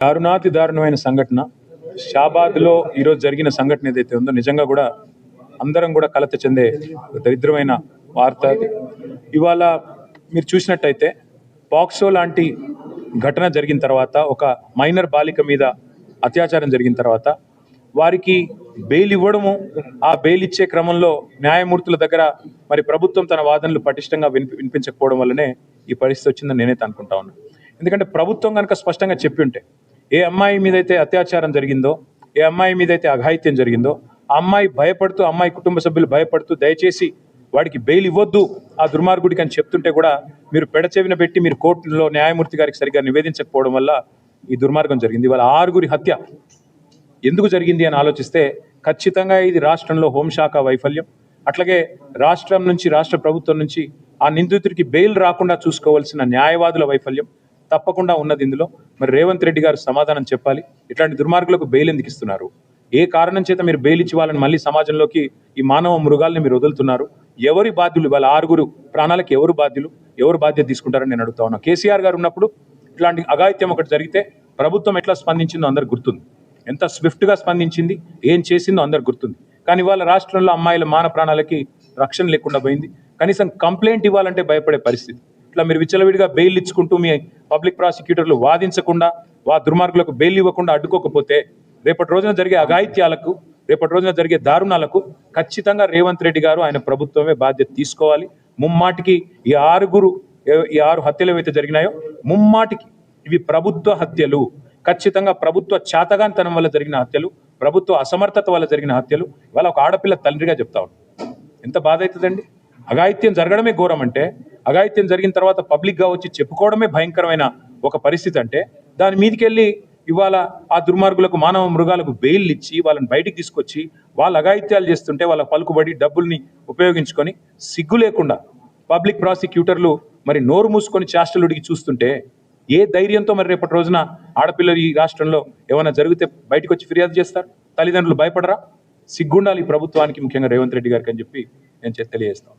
దారుణాతి దారుణమైన సంఘటన షాబాద్లో ఈరోజు జరిగిన సంఘటన ఏదైతే ఉందో నిజంగా కూడా అందరం కూడా కలత చెందే దరిద్రమైన వార్త అది. ఇవాళ మీరు చూసినట్టయితే పాక్సో లాంటి ఘటన జరిగిన తర్వాత ఒక మైనర్ బాలిక మీద అత్యాచారం జరిగిన తర్వాత వారికి బెయిల్ ఇవ్వడము, ఆ బెయిల్ ఇచ్చే క్రమంలో న్యాయమూర్తుల దగ్గర మరి ప్రభుత్వం తన వాదనలు పటిష్టంగా వినిపించకపోవడం వల్లనే ఈ పరిస్థితి వచ్చిందని నేనైతే అనుకుంటా ఉన్నాను. ఎందుకంటే ప్రభుత్వం కనుక స్పష్టంగా చెప్పి ఉంటే ఏ అమ్మాయి మీదైతే అత్యాచారం జరిగిందో, ఏ అమ్మాయి మీదైతే అఘాయిత్యం జరిగిందో ఆ అమ్మాయి భయపడుతూ, అమ్మాయి కుటుంబ సభ్యులు భయపడుతూ దయచేసి వాడికి బెయిల్ ఇవ్వద్దు ఆ దుర్మార్గుడికి అని చెప్తుంటే కూడా మీరు పెడచెవిన పెట్టి మీరు కోర్టులో న్యాయమూర్తి గారికి సరిగ్గా నివేదించకపోవడం వల్ల ఈ దుర్మార్గం జరిగింది. వాళ్ళ 6గురి హత్య ఎందుకు జరిగింది అని ఆలోచిస్తే ఖచ్చితంగా ఇది రాష్ట్రంలో హోంశాఖ వైఫల్యం, అట్లాగే రాష్ట్రం నుంచి, రాష్ట్ర ప్రభుత్వం నుంచి ఆ నిందితుడికి బెయిల్ రాకుండా చూసుకోవాల్సిన న్యాయవాదుల వైఫల్యం తప్పకుండా ఉన్నది ఇందులో. మరి రేవంత్ రెడ్డి గారు సమాధానం చెప్పాలి. ఇట్లాంటి దుర్మార్గులకు బెయిల్ ఎందుకు ఇస్తున్నారు? ఏ కారణం చేత మీరు బెయిల్ ఇచ్చి వాళ్ళని మళ్ళీ సమాజంలోకి ఈ మానవ మృగాల్ని మీరు వదులుతున్నారు? ఎవరి బాధ్యులు? వాళ్ళ 6గురు ప్రాణాలకు ఎవరు బాధ్యులు? ఎవరు బాధ్యత తీసుకుంటారని నేను అడుగుతా ఉన్నా. కేసీఆర్ గారు ఉన్నప్పుడు ఇట్లాంటి అఘాయిత్యం ఒకటి జరిగితే ప్రభుత్వం ఎట్లా స్పందించిందో అందరికి గుర్తుంది, ఎంత స్విఫ్ట్గా స్పందించింది, ఏం చేసిందో అందరికి గుర్తుంది. కానీ వాళ్ళ రాష్ట్రంలో అమ్మాయిల మాన ప్రాణాలకి రక్షణ లేకుండా పోయింది. కనీసం కంప్లైంట్ ఇవ్వాలంటే భయపడే పరిస్థితి. ఇట్లా మీరు విచ్చలవిడిగా బెయిల్ ఇచ్చుకుంటూ మీ పబ్లిక్ ప్రాసిక్యూటర్లు వాదించకుండా, దుర్మార్గులకు బెయిల్ ఇవ్వకుండా అడ్డుకోకపోతే రేపటి రోజున జరిగే అఘాయిత్యాలకు, రేపటి రోజున జరిగే దారుణాలకు ఖచ్చితంగా రేవంత్ రెడ్డి గారు, ఆయన ప్రభుత్వమే బాధ్యత తీసుకోవాలి. ముమ్మాటికి ఈ 6 హత్యలు ఏవైతే జరిగినాయో ముమ్మాటికి ఇవి ప్రభుత్వ హత్యలు. ఖచ్చితంగా ప్రభుత్వ చాతగానితనం వల్ల జరిగిన హత్యలు, ప్రభుత్వ అసమర్థత వల్ల జరిగిన హత్యలు. ఇవాళ ఒక ఆడపిల్ల తండ్రిగా చెప్తా ఉన్నాను, ఎంత బాధ అవుతుందండి. అఘాయిత్యం జరగడమే ఘోరం అంటే, అఘాయిత్యం జరిగిన తర్వాత పబ్లిక్గా వచ్చి చెప్పుకోవడమే భయంకరమైన ఒక పరిస్థితి అంటే, దాని మీదకెళ్ళి ఇవాళ ఆ దుర్మార్గులకు, మానవ మృగాలకు బెయిల్ ఇచ్చి వాళ్ళని బయటికి తీసుకొచ్చి వాళ్ళు అఘాయిత్యాలు చేస్తుంటే వాళ్ళ పలుకుబడి డబ్బుల్ని ఉపయోగించుకొని సిగ్గు లేకుండా పబ్లిక్ ప్రాసిక్యూటర్లు మరి నోరు మూసుకొని చేష్టలుడికి చూస్తుంటే ఏ ధైర్యంతో మరి రేపటి రోజున ఆడపిల్లలు ఈ రాష్ట్రంలో ఏమైనా జరిగితే బయటకు వచ్చి ఫిర్యాదు చేస్తారు? తల్లిదండ్రులు భయపడరా? సిగ్గుండాలి ఈ ప్రభుత్వానికి, ముఖ్యంగా రేవంత్ రెడ్డి గారికి అని చెప్పి నేను తెలియజేస్తాను.